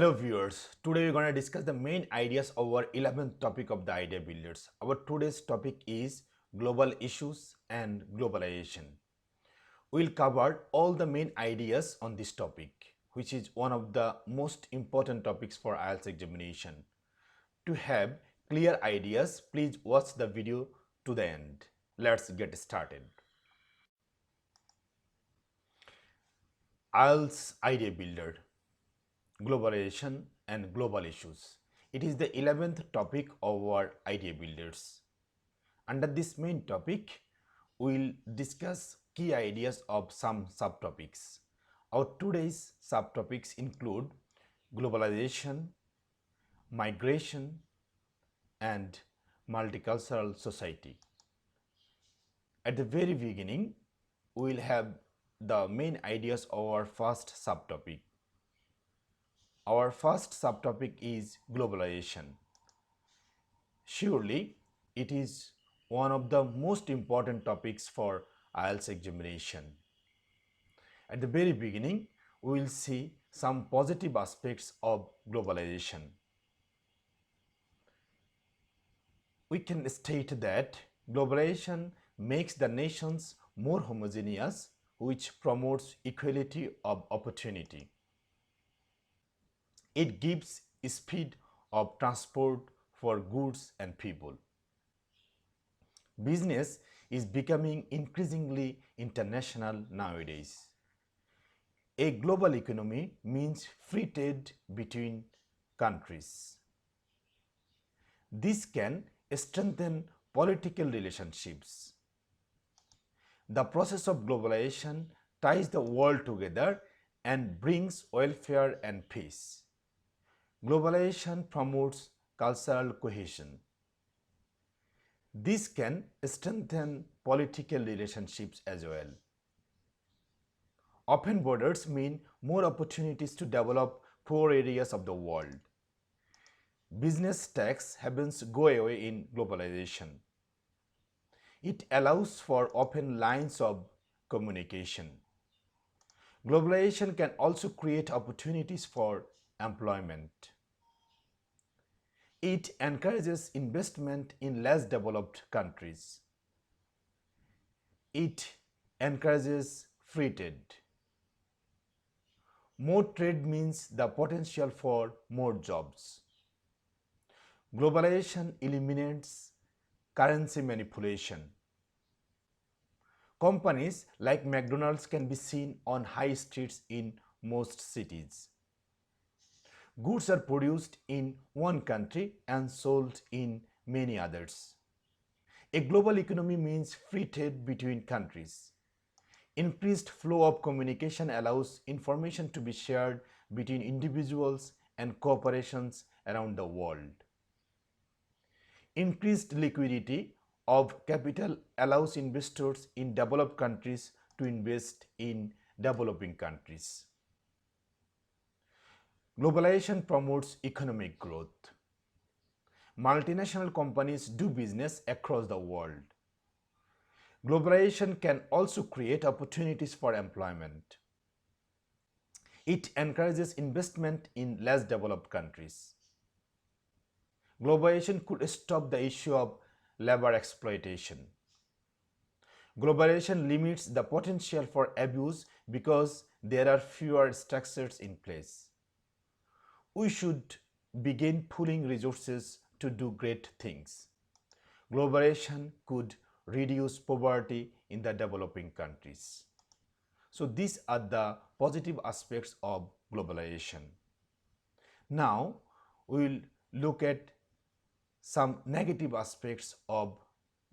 Hello viewers, today we're going to discuss the main ideas of our 11th topic of the idea builders. Our today's topic is global issues and globalization. We'll cover all the main ideas on this topic, which is one of the most important topics for IELTS examination. To have clear ideas, please watch the video to the end. Let's get started. IELTS idea builder. Globalization and global issues. It is the 11th topic of our idea builders. Under this main topic, we will discuss key ideas of some subtopics. Our today's subtopics include globalization, migration, and multicultural society. At the very beginning, we will have the main ideas of our first subtopic. Our first subtopic is globalization. Surely, it is one of the most important topics for IELTS examination. At the very beginning, we will see some positive aspects of globalization. We can state that globalization makes the nations more homogeneous, which promotes equality of opportunity. It gives speed of transport for goods and people. Business is becoming increasingly international nowadays. A global economy means free trade between countries. This can strengthen political relationships. The process of globalization ties the world together and brings welfare and peace. Globalization promotes cultural cohesion. This can strengthen political relationships as well. Open borders mean more opportunities to develop poor areas of the world. Business tax havens go away in globalization. It allows for open lines of communication. Globalization can also create opportunities for employment. It encourages investment in less developed countries. It encourages free trade. More trade means the potential for more jobs. Globalization eliminates currency manipulation. Companies like McDonald's can be seen on high streets in most cities. Goods are produced in one country and sold in many others. A global economy means free trade between countries. Increased flow of communication allows information to be shared between individuals and corporations around the world. Increased liquidity of capital allows investors in developed countries to invest in developing countries. Globalization promotes economic growth. Multinational companies do business across the world. Globalization can also create opportunities for employment. It encourages investment in less developed countries. Globalization could stop the issue of labor exploitation. Globalization limits the potential for abuse because there are fewer structures in place. We should begin pooling resources to do great things. Globalization could reduce poverty in the developing countries. So these are the positive aspects of globalization. Now we will look at some negative aspects of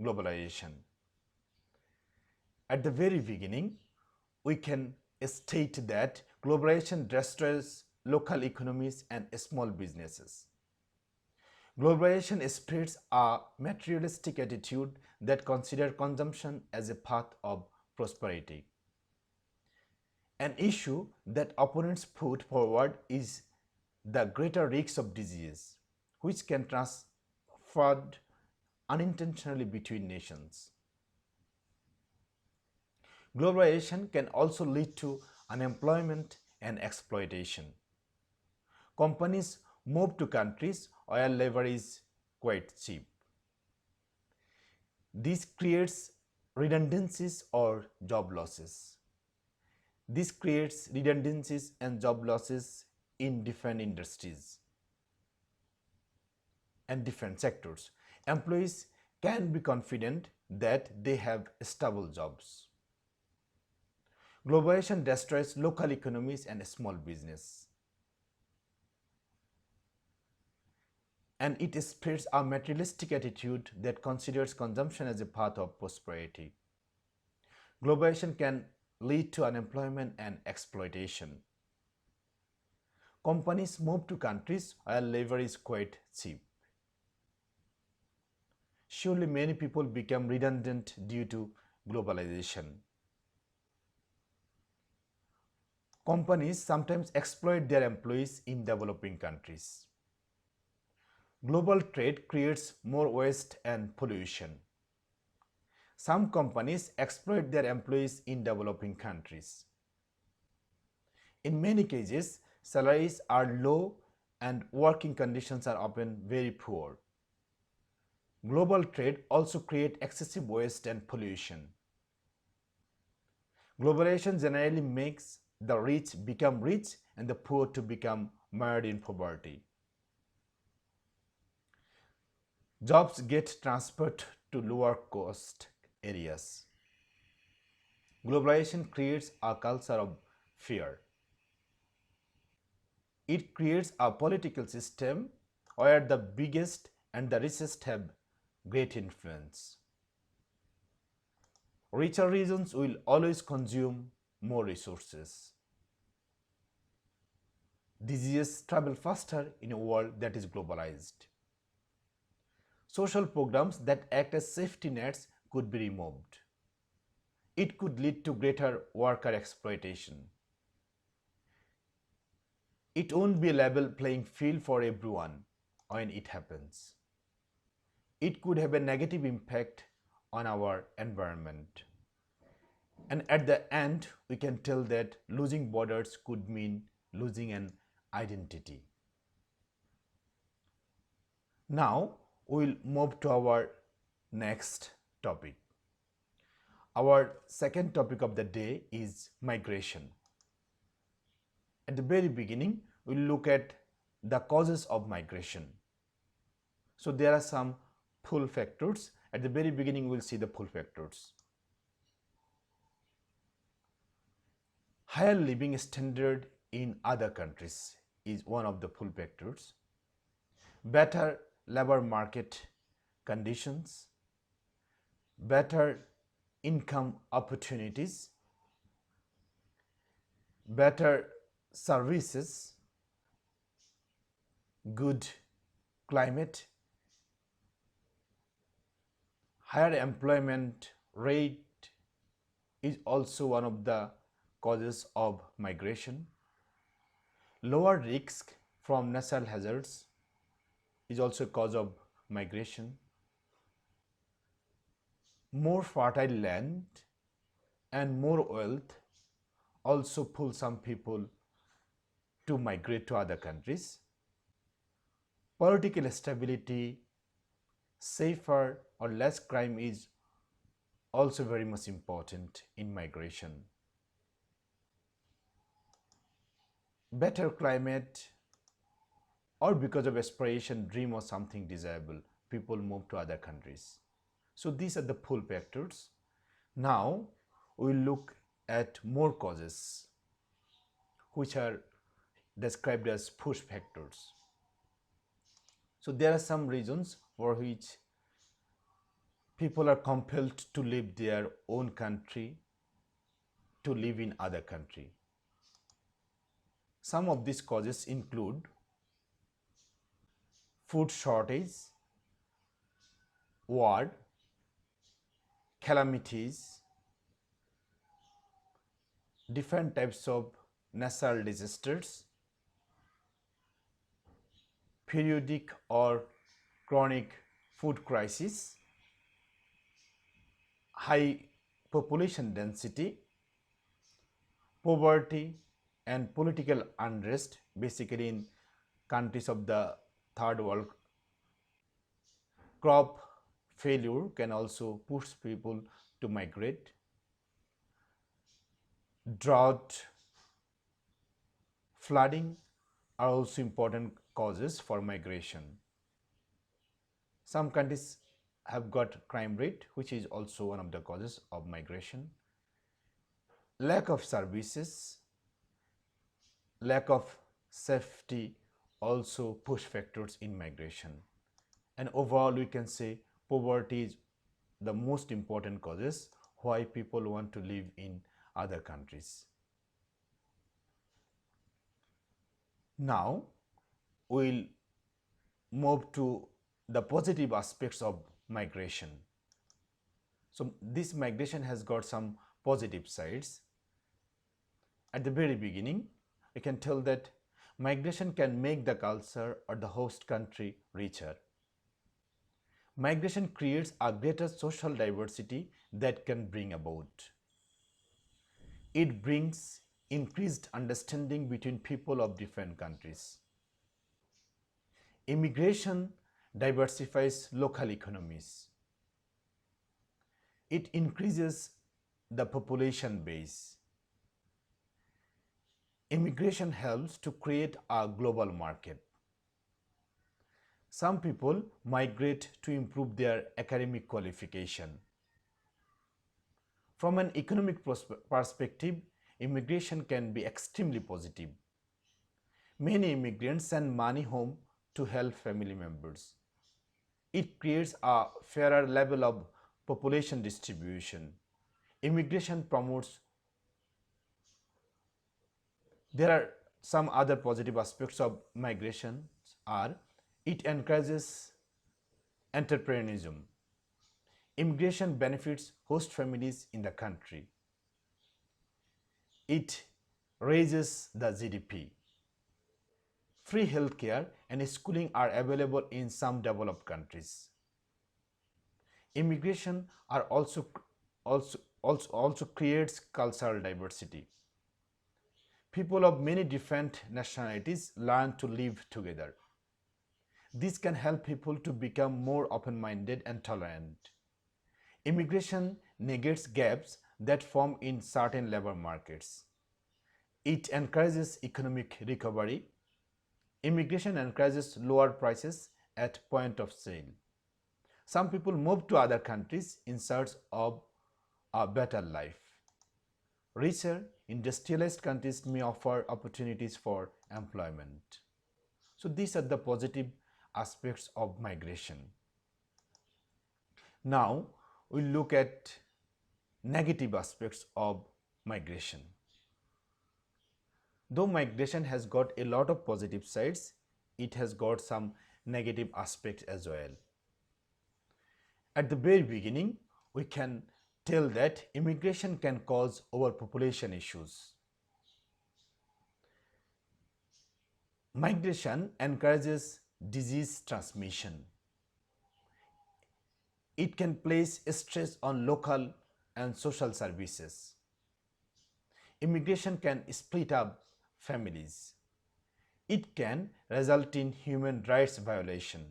globalization. At the very beginning, we can state that globalization destroys local economies and small businesses. Globalization spreads a materialistic attitude that considers consumption as a path of prosperity. An issue that opponents put forward is the greater risk of disease, which can transfer unintentionally between nations. Globalization can also lead to unemployment and exploitation. companies move to countries where labor is quite cheap. This creates redundancies or job losses. This creates redundancies and job losses in different industries and different sectors. Employees can be confident that they have stable jobs. Globalization destroys local economies and small business. And it spreads a materialistic attitude that considers consumption as a path of prosperity. Globalization can lead to unemployment and exploitation. Companies move to countries where labor is quite cheap. Surely many people become redundant due to globalization. Companies sometimes exploit their employees in developing countries. Global trade creates more waste and pollution. Some companies exploit their employees in developing countries. In many cases, salaries are low and working conditions are often very poor. Global trade also creates excessive waste and pollution. Globalization generally makes the rich become rich and the poor to become mired in poverty. Jobs get transferred to lower cost areas. Globalization creates a culture of fear. It creates a political system where the biggest and the richest have great influence. Richer regions will always consume more resources. Diseases travel faster in a world that is globalized. Social programs that act as safety nets could be removed. It could lead to greater worker exploitation. It won't be a level playing field for everyone when it happens. It could have a negative impact on our environment. And at the end, we can tell that losing borders could mean losing an identity. Now, we'll move to our next topic. Our second topic of the day is migration. At the very beginning, we'll look at the causes of migration. So there are some pull factors. At the very beginning, we'll see the pull factors. Higher living standard in other countries is one of the pull factors. Better labor market conditions, better income opportunities, better services, good climate, higher employment rate is also one of the causes of migration. Lower risk from natural hazards is also a cause of migration. More fertile land and more wealth also pull some people to migrate to other countries. Political stability, safer or less crime is also very much important in migration. Better climate, or because of aspiration, dream or something desirable, people move to other countries. So these are the pull factors. Now we will look at more causes which are described as push factors. So there are some reasons for which people are compelled to leave their own country to live in other country. Some of these causes include food shortage, war, calamities, different types of natural disasters, periodic or chronic food crisis, high population density, poverty and political unrest, basically in countries of the third world, crop failure can also push people to migrate. Drought, flooding are also important causes for migration. Some countries have got crime rate, which is also one of the causes of migration. Lack of services, lack of safety also push factors in migration. And overall, we can say poverty is the most important causes why people want to live in other countries. Now, we'll move to the positive aspects of migration. So this migration has got some positive sides. At the very beginning, we can tell that migration can make the culture or the host country richer. Migration creates a greater social diversity that can bring about. It brings increased understanding between people of different countries. Immigration diversifies local economies. It increases the population base. Immigration helps to create a global market. Some people migrate to improve their academic qualification. From an economic perspective, immigration can be extremely positive. Many immigrants send money home to help family members. It creates a fairer level of population distribution. Immigration promotes. There are some other positive aspects of migration are it encourages entrepreneurship. Immigration benefits host families in the country. It raises the GDP. Free healthcare and schooling are available in some developed countries. Immigration are also creates cultural diversity. People of many different nationalities learn to live together. This can help people to become more open-minded and tolerant. Immigration negates gaps that form in certain labor markets. It encourages economic recovery. Immigration encourages lower prices at point of sale. Some people move to other countries in search of a better life. Richer, industrialized countries may offer opportunities for employment. So these are the positive aspects of migration. Now we'll look at negative aspects of migration. Though migration has got a lot of positive sides, it has got some negative aspects as well. At the very beginning, we can tell that immigration can cause overpopulation issues. Migration encourages disease transmission. It can place stress on local and social services. Immigration can split up families. It can result in human rights violation.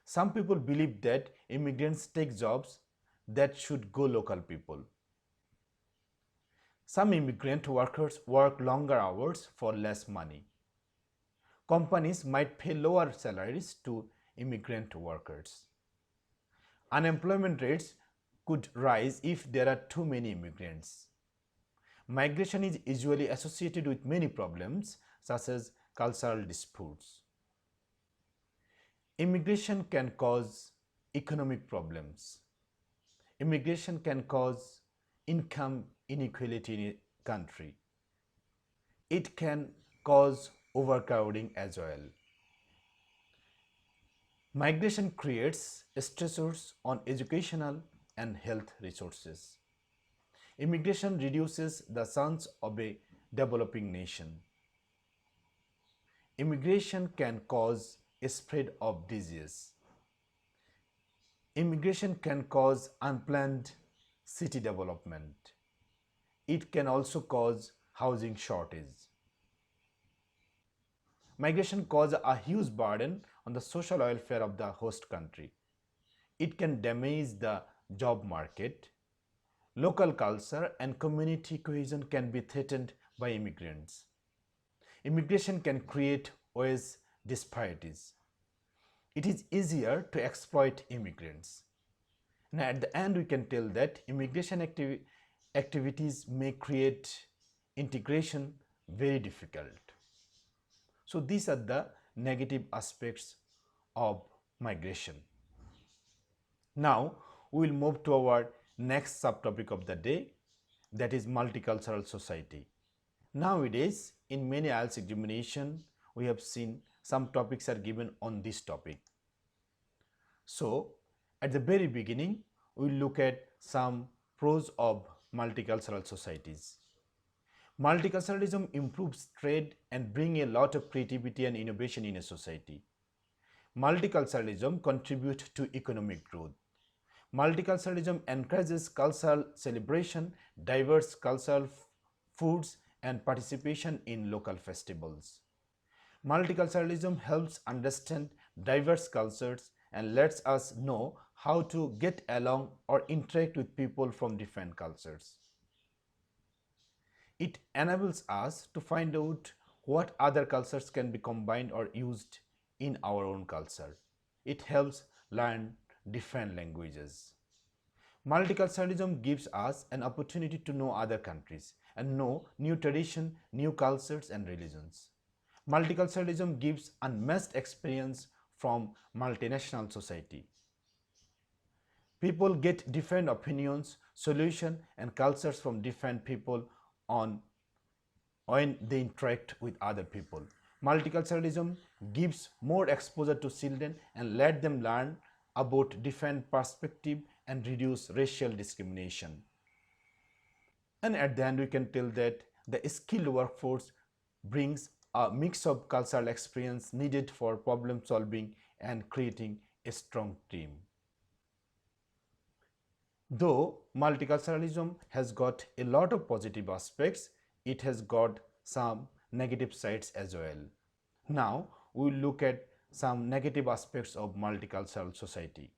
Some people believe that immigrants take jobs that should go local people. Some immigrant workers work longer hours for less money. Companies might pay lower salaries to immigrant workers. Unemployment rates could rise if there are too many immigrants. Migration is usually associated with many problems such as cultural disputes. Immigration can cause economic problems. Immigration can cause income inequality in a country. It can cause overcrowding as well. Migration creates stressors on educational and health resources. Immigration reduces the chance of a developing nation. Immigration can cause a spread of disease. Immigration can cause unplanned city development. It can also cause housing shortage. Migration causes a huge burden on the social welfare of the host country. It can damage the job market. Local culture and community cohesion can be threatened by immigrants. Immigration can create wage disparities. It is easier to exploit immigrants. And at the end, we can tell that immigration activities may create integration very difficult. So these are the negative aspects of migration. Now we will move to our next subtopic of the day, that is multicultural society. Nowadays, in many IELTS examination, we have seen some topics are given on this topic. So at the very beginning, we will look at some pros of multicultural societies. Multiculturalism improves trade and brings a lot of creativity and innovation in a society. Multiculturalism contributes to economic growth. Multiculturalism encourages cultural celebration, diverse cultural foods, and participation in local festivals. Multiculturalism helps understand diverse cultures and lets us know how to get along or interact with people from different cultures. It enables us to find out what other cultures can be combined or used in our own culture. It helps learn different languages. Multiculturalism gives us an opportunity to know other countries and know new traditions, new cultures and religions. Multiculturalism gives unmatched experience from multinational society. People get different opinions, solutions and cultures from different people when they interact with other people. Multiculturalism gives more exposure to children and let them learn about different perspectives and reduce racial discrimination. And at the end, we can tell that the skilled workforce brings a mix of cultural experience needed for problem solving and creating a strong team. Though multiculturalism has got a lot of positive aspects, it has got some negative sides as well. Now we will look at some negative aspects of multicultural society.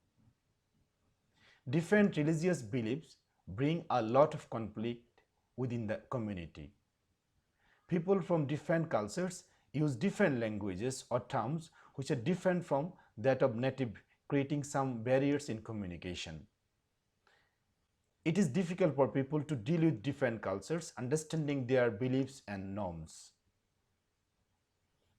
Different religious beliefs bring a lot of conflict within the community. People from different cultures use different languages or terms which are different from that of native, creating some barriers in communication. It is difficult for people to deal with different cultures, understanding their beliefs and norms.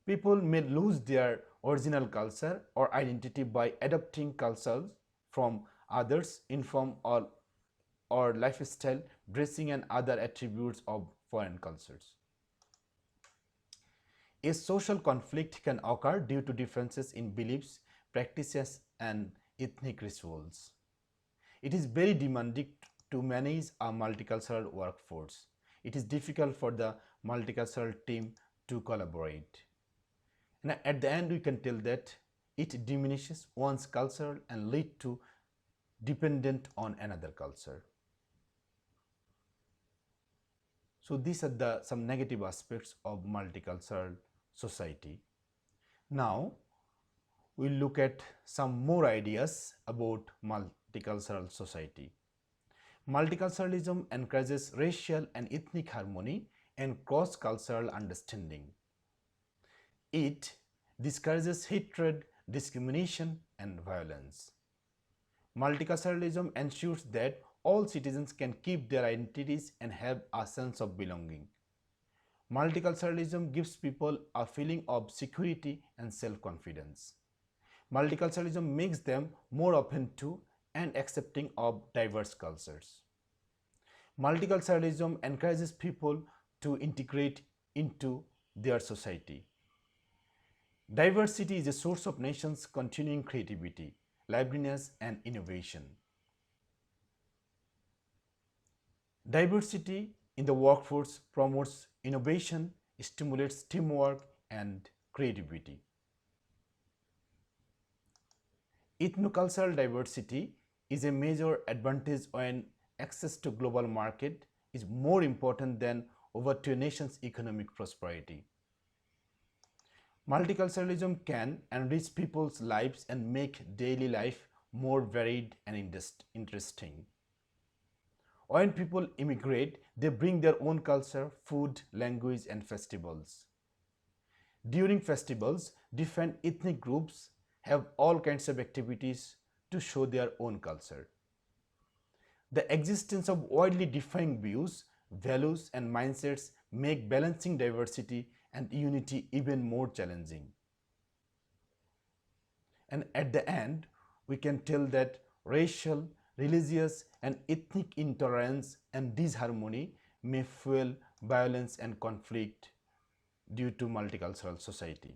People may lose their original culture or identity by adopting cultures from others in form or lifestyle, dressing and other attributes of foreign cultures. A social conflict can occur due to differences in beliefs, practices and ethnic rituals. It is very demanding to manage a multicultural workforce. It is difficult for the multicultural team to collaborate. And at the end, we can tell that it diminishes one's culture and lead to dependent on another culture. So these are some negative aspects of multicultural society. Now we'll look at some more ideas about multicultural society. Multiculturalism encourages racial and ethnic harmony and cross-cultural understanding. It discourages hatred, discrimination, and violence. Multiculturalism ensures that all citizens can keep their identities and have a sense of belonging. Multiculturalism gives people a feeling of security and self-confidence. Multiculturalism makes them more open to and accepting of diverse cultures. Multiculturalism encourages people to integrate into their society. Diversity is a source of nations' continuing creativity, liveliness, and innovation. Diversity in the workforce promotes innovation, stimulates teamwork, and creativity. Ethnocultural diversity is a major advantage when access to global market is more important than over to a nation's economic prosperity. Multiculturalism can enrich people's lives and make daily life more varied and interesting. When people immigrate, they bring their own culture, food, language, and festivals. During festivals, different ethnic groups have all kinds of activities to show their own culture. The existence of widely differing views, values, and mindsets make balancing diversity and unity even more challenging. And at the end, we can tell that racial, religious, and ethnic intolerance and disharmony may fuel violence and conflict due to multicultural society.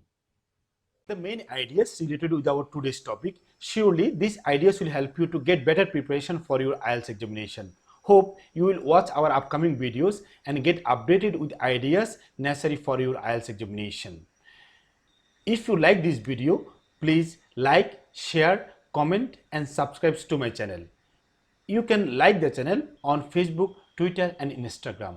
The main ideas related with our today's topic. Surely these ideas will help you to get better preparation for your IELTS examination. Hope you will watch our upcoming videos and get updated with ideas necessary for your IELTS examination. If you like this video, please like, share, comment and subscribe to my channel. You can like the channel on Facebook, Twitter and Instagram.